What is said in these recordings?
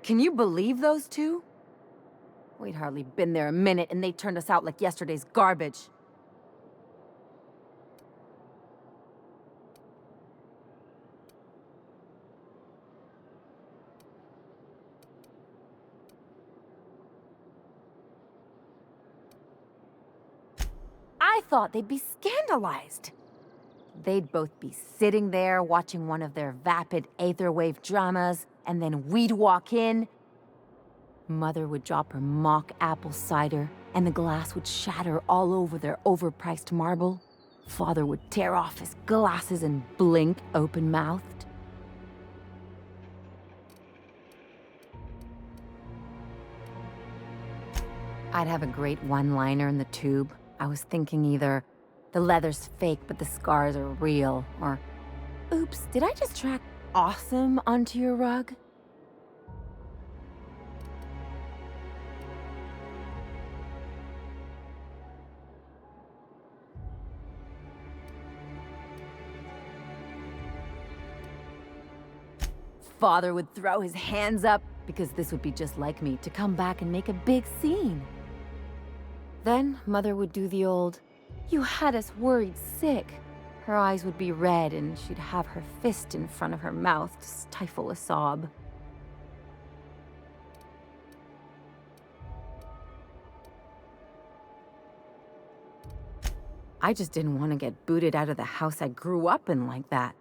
Can you believe those two? We'd hardly been there a minute and they turned us out like yesterday's garbage. I thought they'd be scandalized. They'd both be sitting there watching one of their vapid aetherwave dramas, and then we'd walk in. Mother would drop her mock apple cider, and the glass would shatter all over their overpriced marble. Father would tear off his glasses and blink open-mouthed. I'd have a great one-liner in the tube. I was thinking either, the leather's fake but the scars are real, or, oops, did I just track awesome onto your rug? Father would throw his hands up, because this would be just like me, to come back and make a big scene. Then Mother would do the old, "You had us worried sick." Her eyes would be red and she'd have her fist in front of her mouth to stifle a sob. I just didn't want to get booted out of the house I grew up in like that.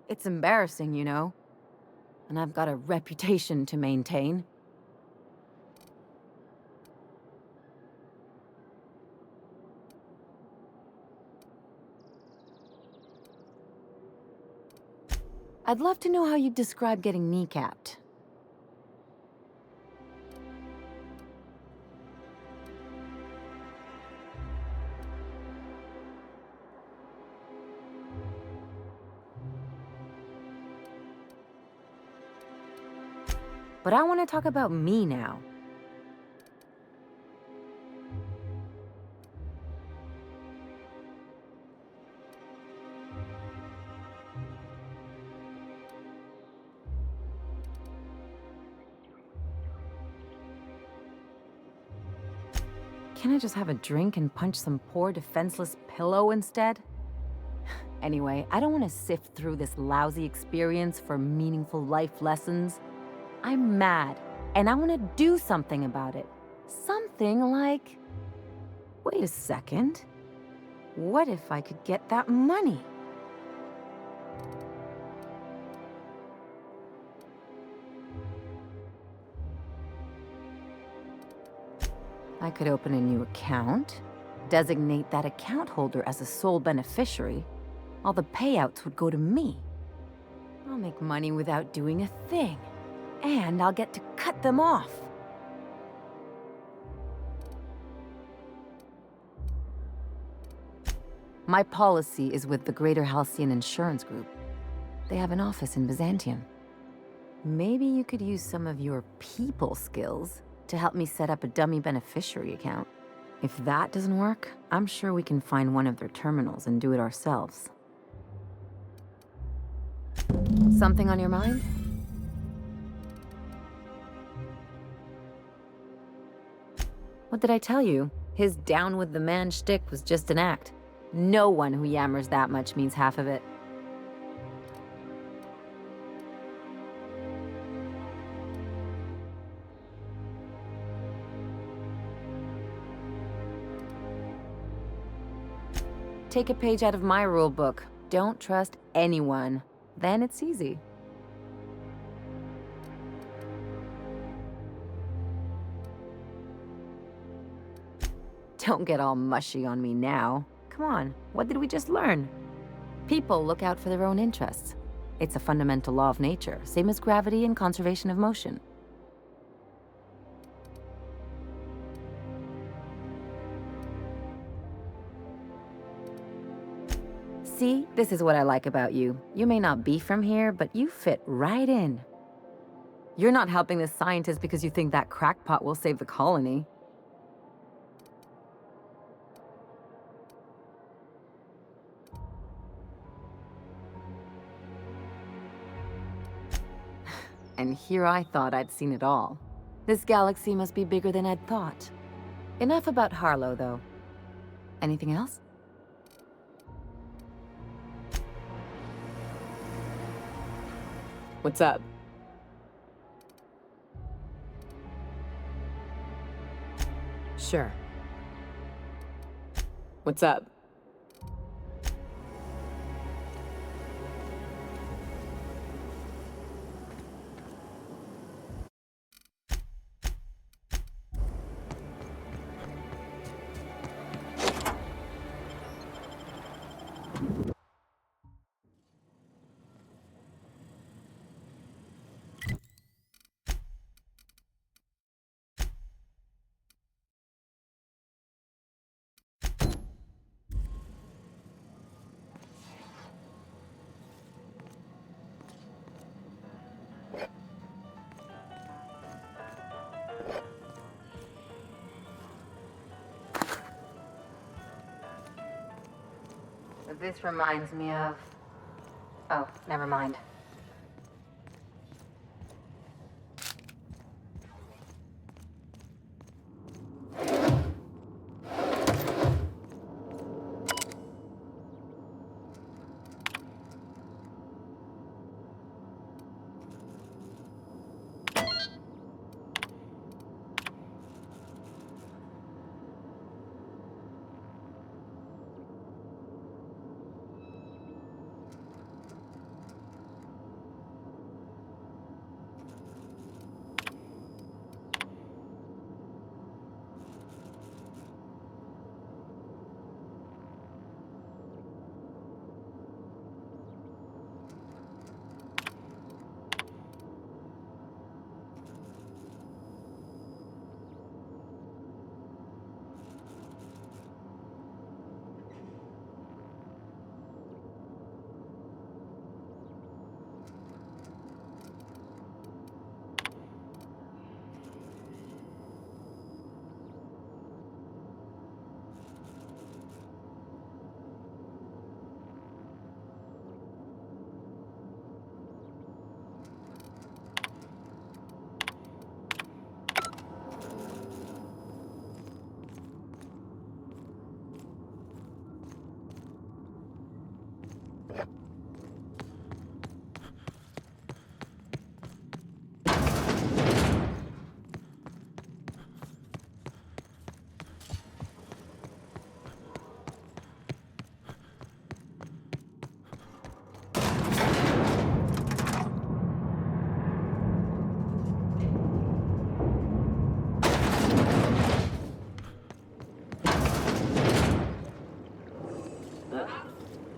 It's embarrassing, you know? And I've got a reputation to maintain. I'd love to know how you'd describe getting kneecapped. But I want to talk about me now. Can't I just have a drink and punch some poor defenseless pillow instead? Anyway, I don't want to sift through this lousy experience for meaningful life lessons. I'm mad, and I want to do something about it. Something like... Wait a second. What if I could get that money? I could open a new account, designate that account holder as a sole beneficiary. All the payouts would go to me. I'll make money without doing a thing. And I'll get to cut them off. My policy is with the Greater Halcyon Insurance Group. They have an office in Byzantium. Maybe you could use some of your people skills to help me set up a dummy beneficiary account. If that doesn't work, I'm sure we can find one of their terminals and do it ourselves. Something on your mind? What did I tell you? His down with the man shtick was just an act. No one who yammers that much means half of it. Take a page out of my rule book. Don't trust anyone. Then it's easy. Don't get all mushy on me now. Come on, what did we just learn? People look out for their own interests. It's a fundamental law of nature, same as gravity and conservation of motion. See, this is what I like about you. You may not be from here, but you fit right in. You're not helping the scientists because you think that crackpot will save the colony. And here I thought I'd seen it all. This galaxy must be bigger than I'd thought. Enough about Harlow, though. Anything else? What's up? Sure. What's up? This reminds me of... Oh, never mind.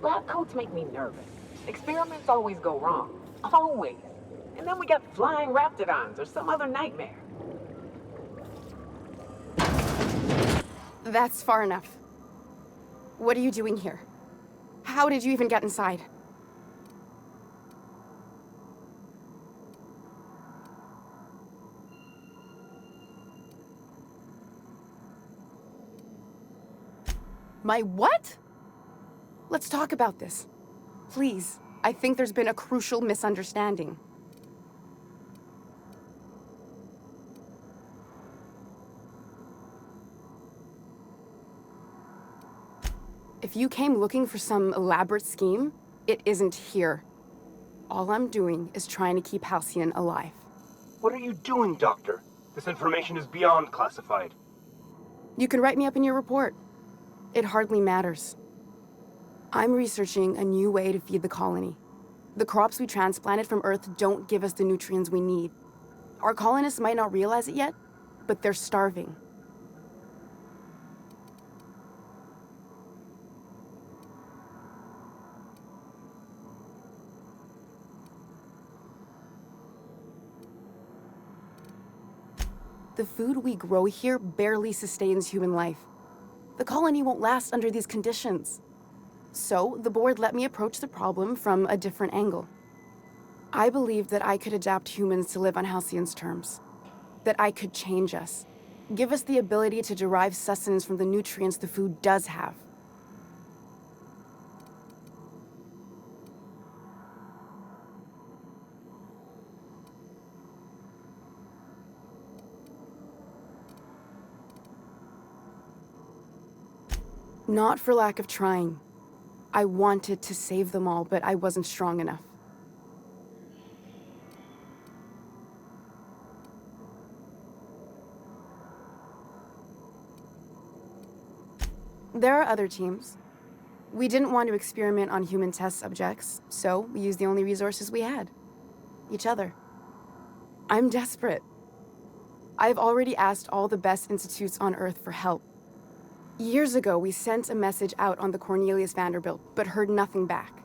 Lab coats make me nervous. Experiments always go wrong. Always. And then we got flying raptidons or some other nightmare. That's far enough. What are you doing here? How did you even get inside? My what? Let's talk about this. Please. I think there's been a crucial misunderstanding. If you came looking for some elaborate scheme, it isn't here. All I'm doing is trying to keep Halcyon alive. What are you doing, Doctor? This information is beyond classified. You can write me up in your report. It hardly matters. I'm researching a new way to feed the colony. The crops we transplanted from Earth don't give us the nutrients we need. Our colonists might not realize it yet, but they're starving. The food we grow here barely sustains human life. The colony won't last under these conditions. So, the board let me approach the problem from a different angle. I believed that I could adapt humans to live on Halcyon's terms. That I could change us. Give us the ability to derive sustenance from the nutrients the food does have. Not for lack of trying. I wanted to save them all, but I wasn't strong enough. There are other teams. We didn't want to experiment on human test subjects, so we used the only resources we had. Each other. I'm desperate. I've already asked all the best institutes on Earth for help. Years ago, we sent a message out on the Cornelius Vanderbilt, but heard nothing back.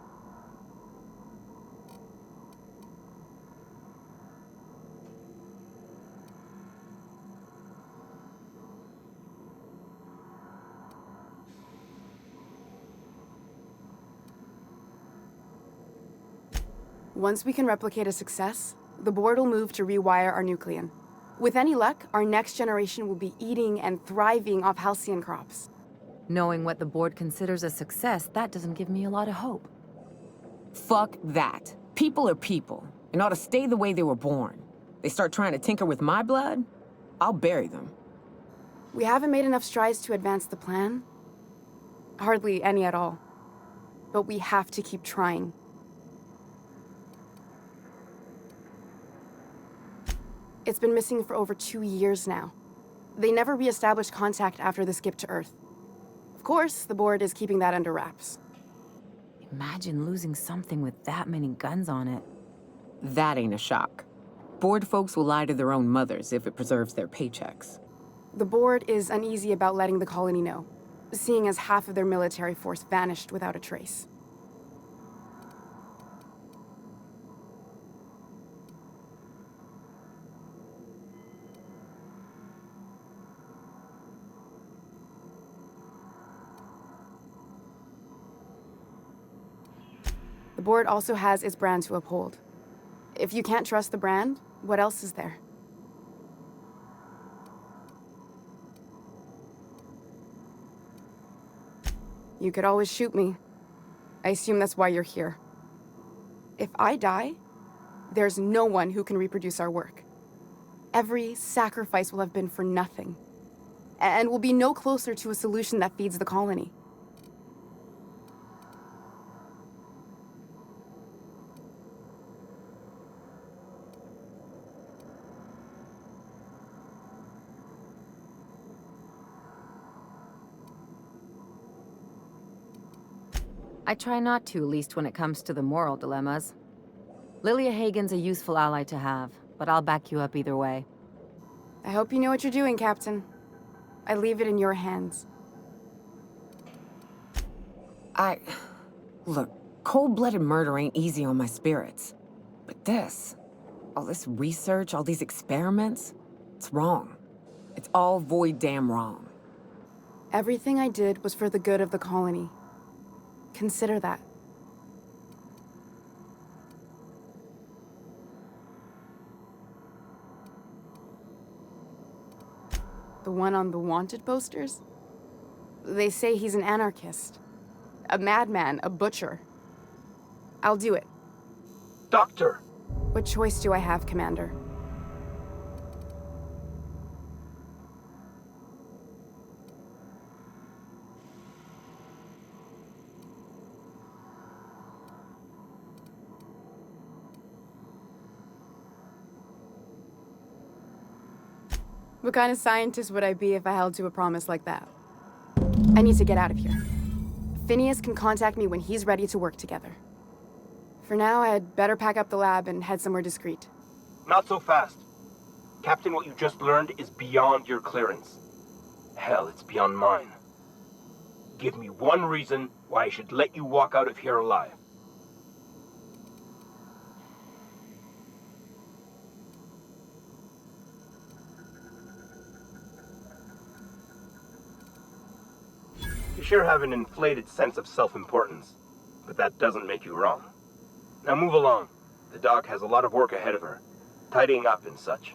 Once we can replicate a success, the board will move to rewire our nucleon. With any luck, our next generation will be eating and thriving off halcyon crops. Knowing what the board considers a success, that doesn't give me a lot of hope. Fuck that. People are people, and ought to stay the way they were born. They start trying to tinker with my blood, I'll bury them. We haven't made enough strides to advance the plan. Hardly any at all. But we have to keep trying. It's been missing for over 2 years now. They never re-established contact after the skip to Earth. Of course, the board is keeping that under wraps. Imagine losing something with that many guns on it. That ain't a shock. Board folks will lie to their own mothers if it preserves their paychecks. The board is uneasy about letting the colony know, seeing as half of their military force vanished without a trace. The board also has its brand to uphold. If you can't trust the brand, what else is there? You could always shoot me. I assume that's why you're here. If I die, there's no one who can reproduce our work. Every sacrifice will have been for nothing. And we'll be no closer to a solution that feeds the colony. I try not to, least when it comes to the moral dilemmas. Lilia Hagen's a useful ally to have, but I'll back you up either way. I hope you know what you're doing, Captain. I leave it in your hands. Look, cold-blooded murder ain't easy on my spirits. But all this research, all these experiments, it's wrong. It's all void damn wrong. Everything I did was for the good of the colony. Consider that. The one on the wanted posters? They say he's an anarchist. A madman, a butcher. I'll do it. Doctor! What choice do I have, Commander? What kind of scientist would I be if I held to a promise like that? I need to get out of here. Phineas can contact me when he's ready to work together. For now, I'd better pack up the lab and head somewhere discreet. Not so fast. Captain, what you just learned is beyond your clearance. Hell, it's beyond mine. Give me one reason why I should let you walk out of here alive. You sure have an inflated sense of self-importance, but that doesn't make you wrong. Now move along. The doc has a lot of work ahead of her, tidying up and such.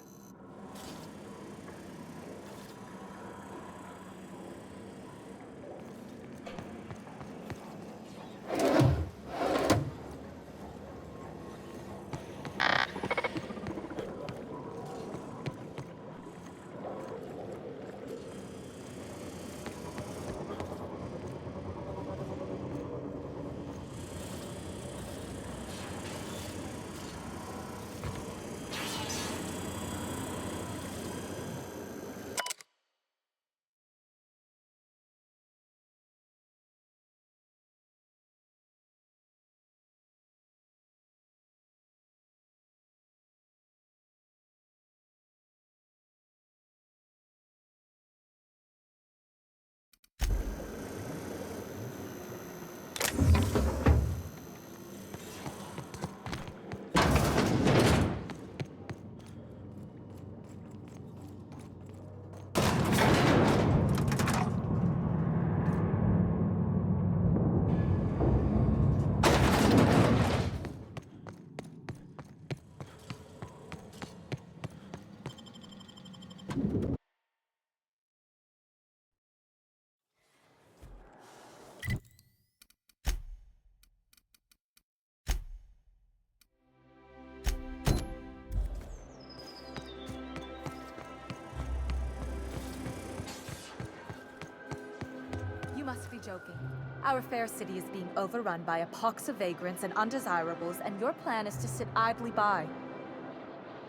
joking. Our fair city is being overrun by a pox of vagrants and undesirables, and your plan is to sit idly by.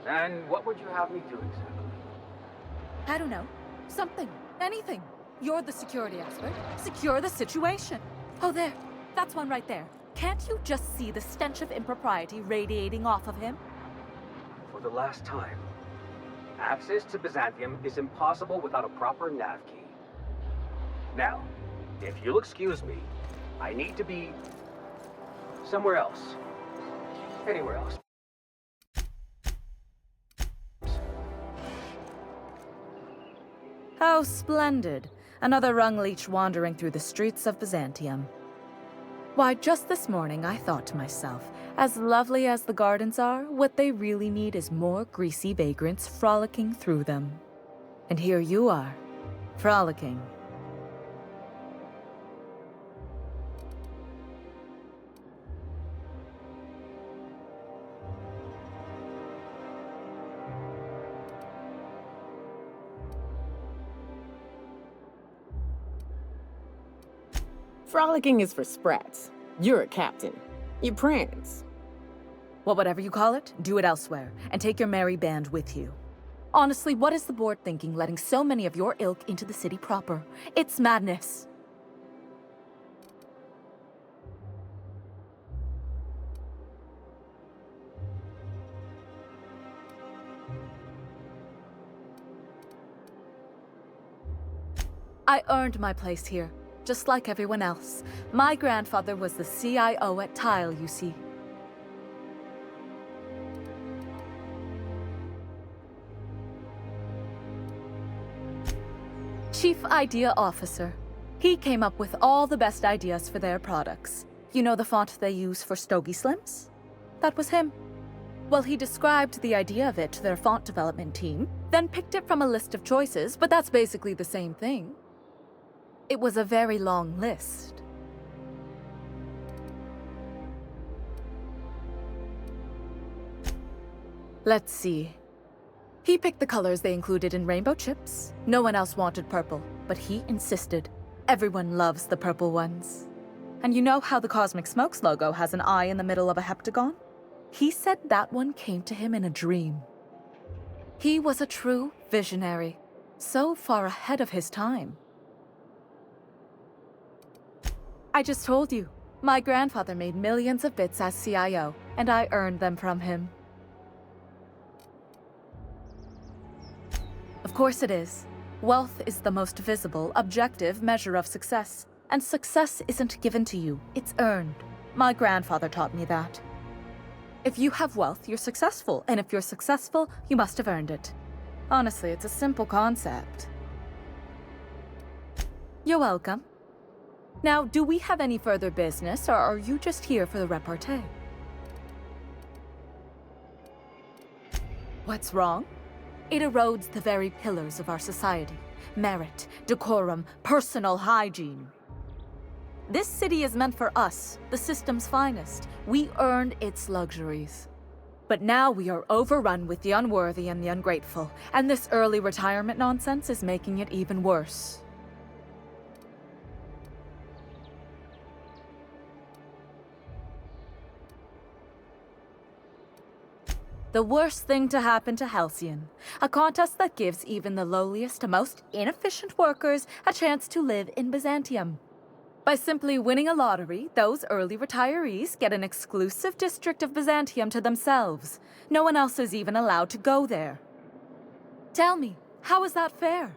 And what would you have me do exactly? I don't know. Something. Anything. You're the security expert. Secure the situation. Oh, there. That's one right there. Can't you just see the stench of impropriety radiating off of him? For the last time, access to Byzantium is impossible without a proper nav key. Now, if you'll excuse me, I need to be somewhere else. Anywhere else. How splendid. Another rung leech wandering through the streets of Byzantium. Why, just this morning I thought to myself, as lovely as the gardens are, what they really need is more greasy vagrants frolicking through them. And here you are, frolicking. Frolicking is for sprats. You're a captain. You prance. Well, whatever you call it, do it elsewhere, and take your merry band with you. Honestly, what is the board thinking letting so many of your ilk into the city proper? It's madness. I earned my place here, just like everyone else. My grandfather was the CIO at Tile, you see. Chief Idea Officer. He came up with all the best ideas for their products. You know the font they use for Stogie Slims? That was him. Well, he described the idea of it to their font development team, then picked it from a list of choices, but that's basically the same thing. It was a very long list. Let's see. He picked the colors they included in rainbow chips. No one else wanted purple, but he insisted. Everyone loves the purple ones. And you know how the Cosmic Smokes logo has an eye in the middle of a heptagon? He said that one came to him in a dream. He was a true visionary, so far ahead of his time. I just told you, my grandfather made millions of bits as CIO, and I earned them from him. Of course it is. Wealth is the most visible, objective measure of success. And success isn't given to you, it's earned. My grandfather taught me that. If you have wealth, you're successful, and if you're successful, you must have earned it. Honestly, it's a simple concept. You're welcome. Now, do we have any further business, or are you just here for the repartee? What's wrong? It erodes the very pillars of our society. Merit, decorum, personal hygiene. This city is meant for us, the system's finest. We earned its luxuries. But now we are overrun with the unworthy and the ungrateful, and this early retirement nonsense is making it even worse. The worst thing to happen to Halcyon. A contest that gives even the lowliest, most inefficient workers a chance to live in Byzantium. By simply winning a lottery, those early retirees get an exclusive district of Byzantium to themselves. No one else is even allowed to go there. Tell me, how is that fair?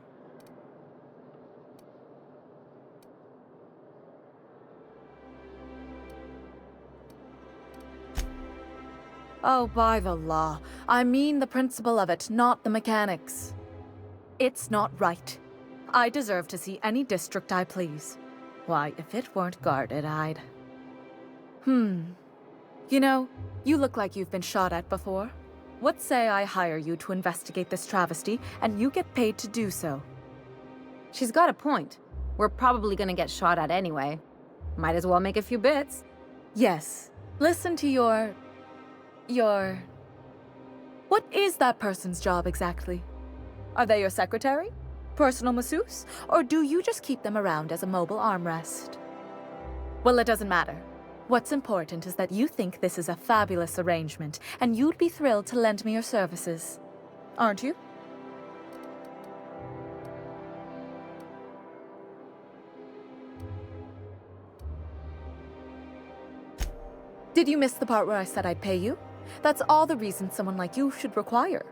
Oh, by the law. I mean the principle of it, not the mechanics. It's not right. I deserve to see any district I please. Why, if it weren't guarded, I'd... You know, you look like you've been shot at before. What say I hire you to investigate this travesty, and you get paid to do so? She's got a point. We're probably gonna get shot at anyway. Might as well make a few bits. Yes. Listen to your... What is that person's job exactly? Are they your secretary? Personal masseuse? Or do you just keep them around as a mobile armrest? Well, it doesn't matter. What's important is that you think this is a fabulous arrangement, and you'd be thrilled to lend me your services. Aren't you? Did you miss the part where I said I'd pay you? That's all the reason someone like you should require.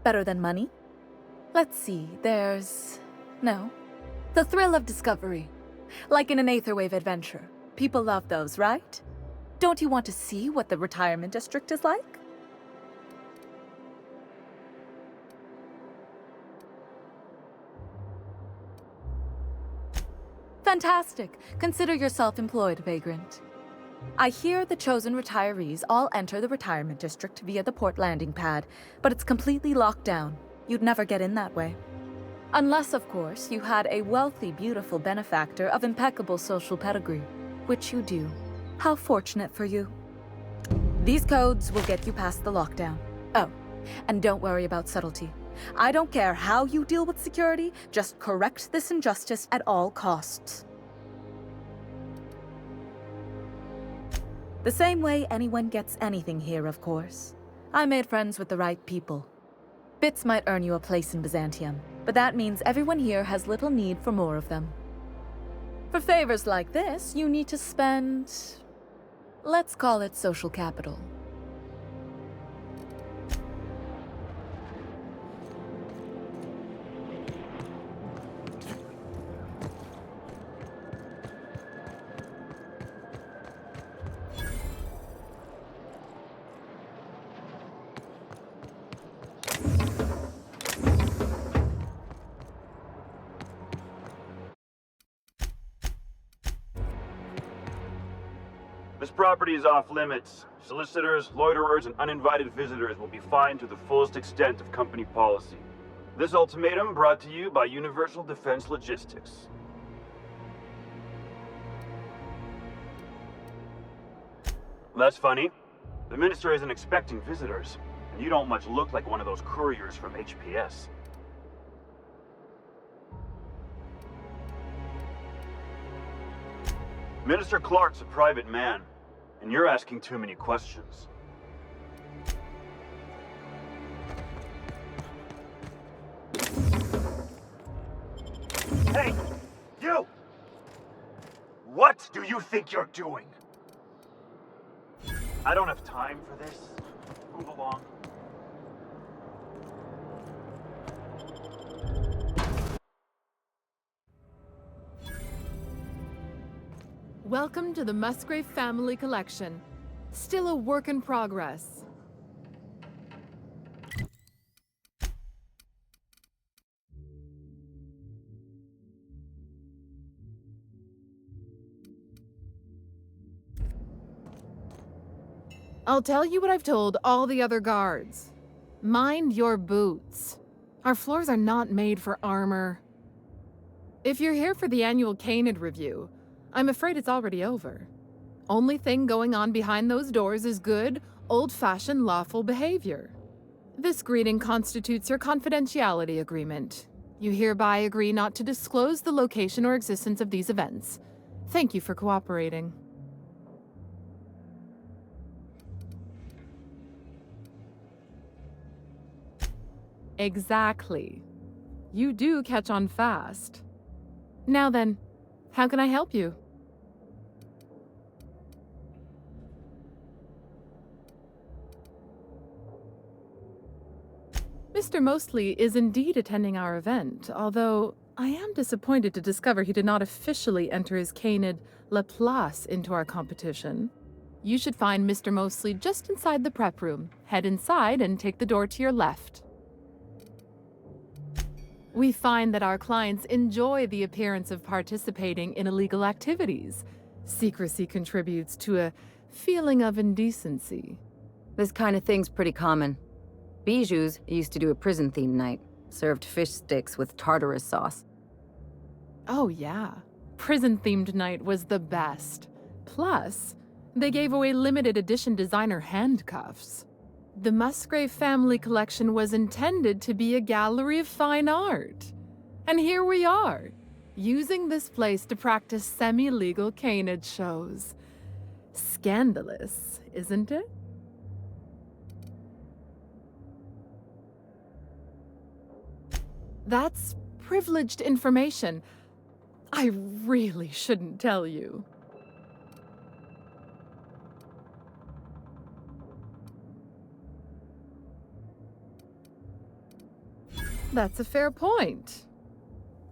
Better than money? Let's see, no. The thrill of discovery. Like in an Aetherwave adventure. People love those, right? Don't you want to see what the retirement district is like? Fantastic. Consider yourself employed, vagrant. I hear the chosen retirees all enter the retirement district via the port landing pad, but it's completely locked down. You'd never get in that way. Unless, of course, you had a wealthy, beautiful benefactor of impeccable social pedigree, which you do. How fortunate for you. These codes will get you past the lockdown. Oh, and don't worry about subtlety. I don't care how you deal with security, just correct this injustice at all costs. The same way anyone gets anything here, of course. I made friends with the right people. Bits might earn you a place in Byzantium, but that means everyone here has little need for more of them. For favors like this, you need to spend... let's call it social capital. This property is off limits. Solicitors, loiterers, and uninvited visitors will be fined to the fullest extent of company policy. This ultimatum brought to you by Universal Defense Logistics. That's funny. The Minister isn't expecting visitors, and you don't much look like one of those couriers from HPS. Minister Clark's a private man, and you're asking too many questions. Hey, you! What do you think you're doing? I don't have time for this. Move along. Welcome to the Musgrave Family Collection. Still a work in progress. I'll tell you what I've told all the other guards. Mind your boots. Our floors are not made for armor. If you're here for the annual Canid review, I'm afraid it's already over. Only thing going on behind those doors is good, old-fashioned lawful behavior. This greeting constitutes your confidentiality agreement. You hereby agree not to disclose the location or existence of these events. Thank you for cooperating. Exactly. You do catch on fast. Now then, how can I help you? Mr. Mostly is indeed attending our event, although I am disappointed to discover he did not officially enter his Canid La Place into our competition. You should find Mr. Mostly just inside the prep room. Head inside and take the door to your left. We find that our clients enjoy the appearance of participating in illegal activities. Secrecy contributes to a feeling of indecency. This kind of thing's pretty common. Bijou's used to do a prison-themed night. Served fish sticks with tartarus sauce. Oh yeah, prison-themed night was the best. Plus, They gave away limited edition designer handcuffs. The Musgrave family collection was intended to be a gallery of fine art. And here we are, using this place to practice semi-legal canid shows. Scandalous, isn't it? That's privileged information. I really shouldn't tell you. That's a fair point.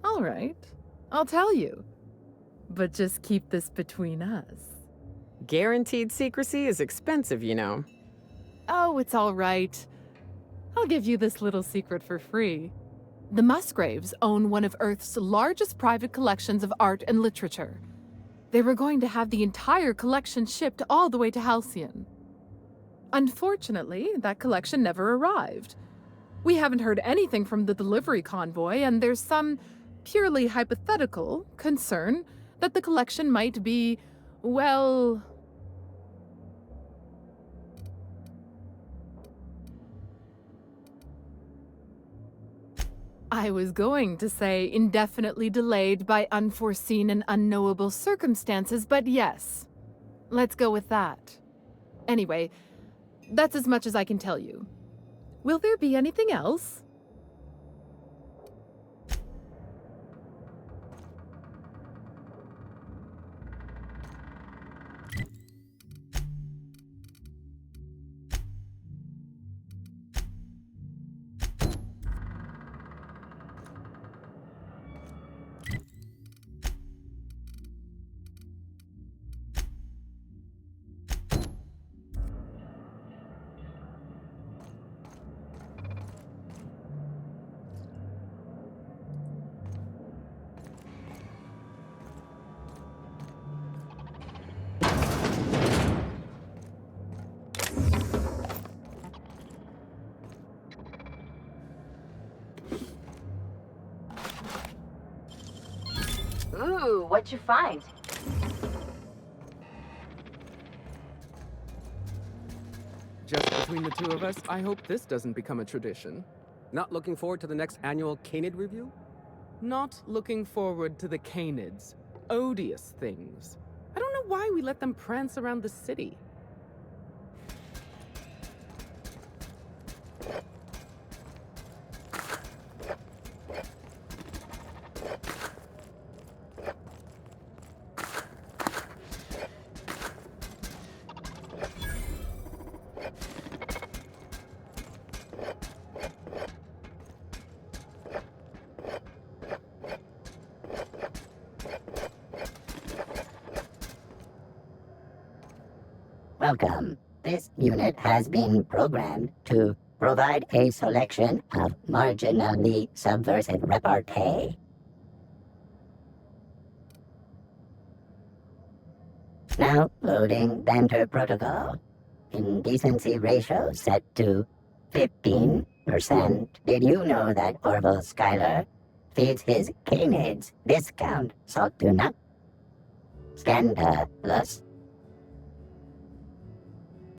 All right, I'll tell you. But just keep this between us. Guaranteed secrecy is expensive, you know. Oh, it's all right. I'll give you this little secret for free. The Musgraves own one of Earth's largest private collections of art and literature. They were going to have the entire collection shipped all the way to Halcyon. Unfortunately, that collection never arrived. We haven't heard anything from the delivery convoy, and there's some purely hypothetical concern that the collection might be, well... I was going to say indefinitely delayed by unforeseen and unknowable circumstances, but yes, let's go with that. Anyway, that's as much as I can tell you. Will there be anything else? Ooh, what'd you find? Just between the two of us, I hope this doesn't become a tradition. Not looking forward to the next annual Canid review? Not looking forward to the canids. Odious things. I don't know why we let them prance around the city. Welcome. This unit has been programmed to provide a selection of marginally subversive repartee. Now loading banter protocol. Indecency ratio set to 15%. Did you know that Orville Schuyler feeds his canids discount salt tuna? Scandalous.